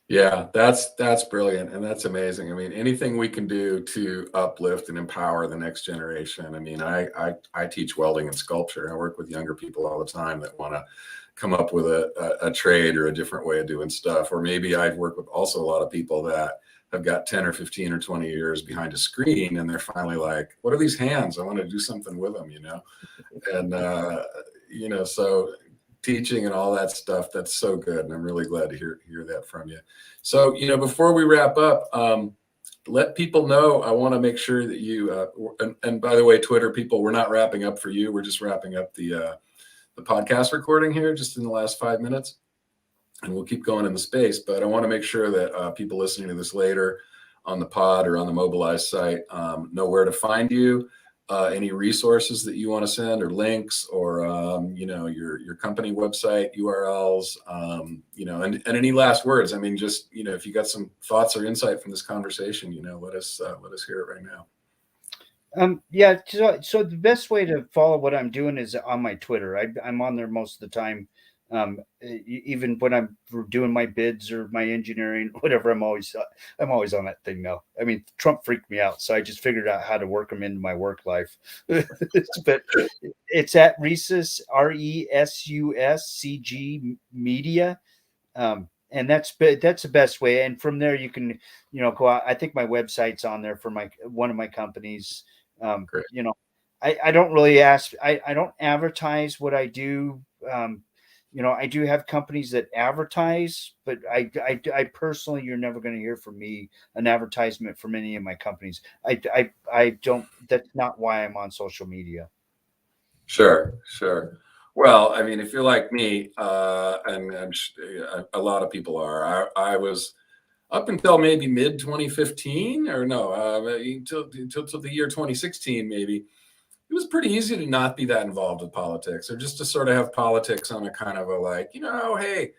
Speaker 2: Yeah, that's brilliant. And that's amazing. I mean, anything we can do to uplift and empower the next generation. I mean, I teach welding and sculpture. I work with younger people all the time that want to come up with a trade or a different way of doing stuff. Or maybe I'd work with also a lot of people that have got 10 or 15 or 20 years behind a screen, and they're finally like, what are these hands? I want to do something with them, And, so teaching and all that stuff, that's so good. And I'm really glad to hear that from you. So, before we wrap up, let people know, I want to make sure that you, and by the way, Twitter people, we're not wrapping up for you. We're just wrapping up the podcast recording here just in the last 5 minutes, and we'll keep going in the space. But I want to make sure that people listening to this later on the pod or on the Mobilize site know where to find you. any resources that you want to send, or links, or your company website URLs, and any last words. I mean, just if you got some thoughts or insight from this conversation, let us hear it right now.
Speaker 3: Yeah. So the best way to follow what I'm doing is on my Twitter. I'm on there most of the time. Even when I'm doing my bids or my engineering, whatever, I'm always on that thing now. I mean, Trump freaked me out, so I just figured out how to work them into my work life. But it's at Resus, RESUSCG Media. And that's the best way. And from there, you can, go out. I think my website's on there for one of my companies.
Speaker 2: Great.
Speaker 3: I don't really I don't advertise what I do. I do have companies that advertise, but I personally, you're never going to hear from me an advertisement from any of my companies. I don't. That's not why I'm on social media.
Speaker 2: Sure. Well, I mean, if you're like me, and a lot of people are, I was up until maybe mid 2015, or no, until the year 2016, maybe. It was pretty easy to not be that involved with politics, or just to sort of have politics on a kind of a like, hey,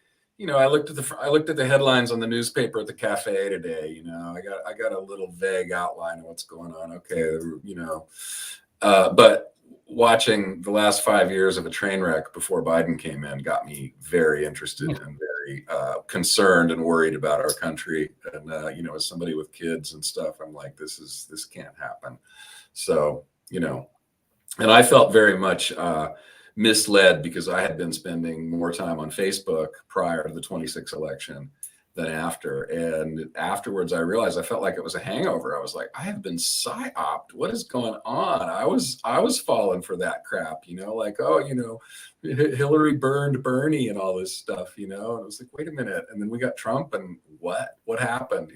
Speaker 2: I looked at the headlines on the newspaper at the cafe today. I got a little vague outline of what's going on. Okay, but watching the last 5 years of a train wreck before Biden came in got me very interested and very concerned and worried about our country. And as somebody with kids and stuff, I'm like, this can't happen. So and I felt very much misled, because I had been spending more time on Facebook prior to the 26 election than after. And afterwards, I realized I felt like it was a hangover. I was like, I have been psyoped. What is going on? I was falling for that crap, Hillary burned Bernie and all this stuff, and I was like, wait a minute. And then we got Trump, and what happened,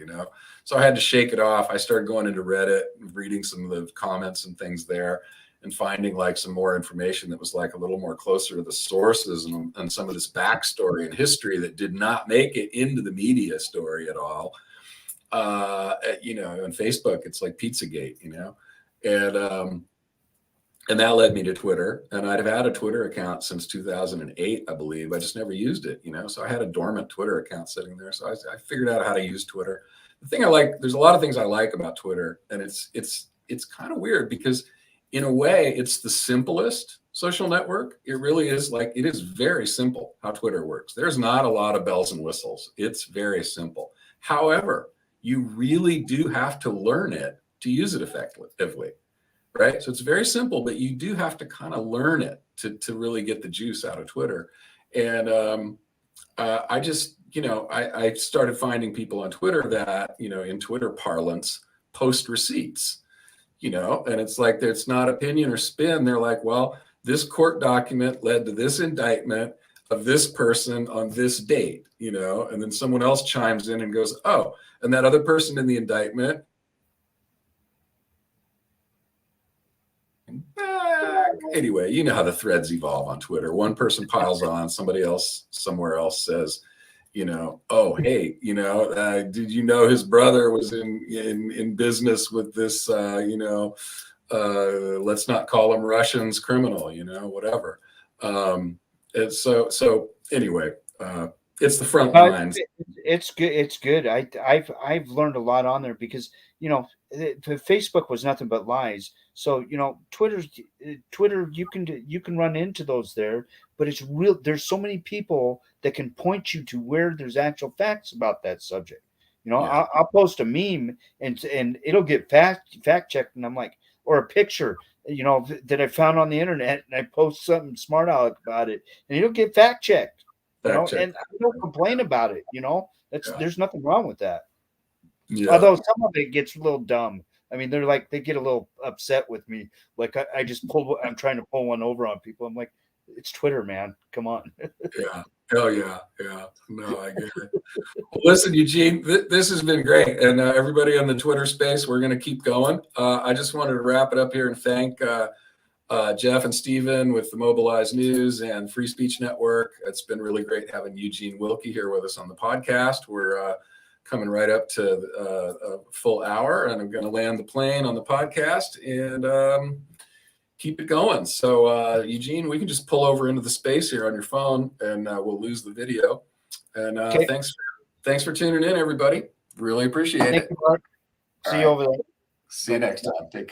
Speaker 2: So I had to shake it off. I started going into Reddit, reading some of the comments and things there, and finding like some more information that was like a little more closer to the sources, and some of this backstory and history that did not make it into the media story at all. On Facebook, it's like Pizzagate, and that led me to Twitter. And I'd have had a Twitter account since 2008, I believe. I just never used it, So I had a dormant Twitter account sitting there. So I figured out how to use Twitter. The thing there's a lot of things I like about Twitter, and it's kind of weird, because in a way, it's the simplest social network. It really is. It is very simple how Twitter works. There's not a lot of bells and whistles. It's very simple. However, you really do have to learn it to use it effectively, right? So it's very simple, but you do have to kind of learn it to really get the juice out of Twitter. And I just, I started finding people on Twitter that, in Twitter parlance, post receipts. And it's like, it's not opinion or spin. They're like, well, this court document led to this indictment of this person on this date, and then someone else chimes in and goes, oh, and that other person in the indictment. Anyway, you know how the threads evolve on Twitter. One person piles on, somebody else somewhere else says, oh, hey, did you know his brother was in business with this, let's not call him Russians criminal, whatever. And so anyway, it's the front lines.
Speaker 3: It's good. It's good. I've learned a lot on there, because, Facebook was nothing but lies. So, Twitter, you can run into those there, but it's real. There's so many people that can point you to where there's actual facts about that subject. Yeah. I'll post a meme and it'll get fact checked, and I'm like, or a picture, that I found on the internet, and I post something smart aleck about it, and it'll get fact checked. And I don't complain about it. There's nothing wrong with that. Yeah. Although some of it gets a little dumb. I mean, they get a little upset with me. Like I'm trying to pull one over on people. I'm like, it's Twitter, man. Come on.
Speaker 2: Yeah. Oh yeah. Yeah. No, I get it. Well, listen, Eugene, this has been great. And everybody on the Twitter space, we're going to keep going. I just wanted to wrap it up here and thank Jeff and Stephen with the Mobilize News and Free Speech Network. It's been really great having Eugene Wilkie here with us on the podcast. We're coming right up to a full hour, and I'm going to land the plane on the podcast. And keep it going. So Eugene, we can just pull over into the space here on your phone, and we'll lose the video. And
Speaker 3: Okay.
Speaker 2: thanks for tuning in, everybody. Really appreciate
Speaker 3: Thank
Speaker 2: it.
Speaker 3: you, Mark. See you over there.
Speaker 2: See you next time. Take care.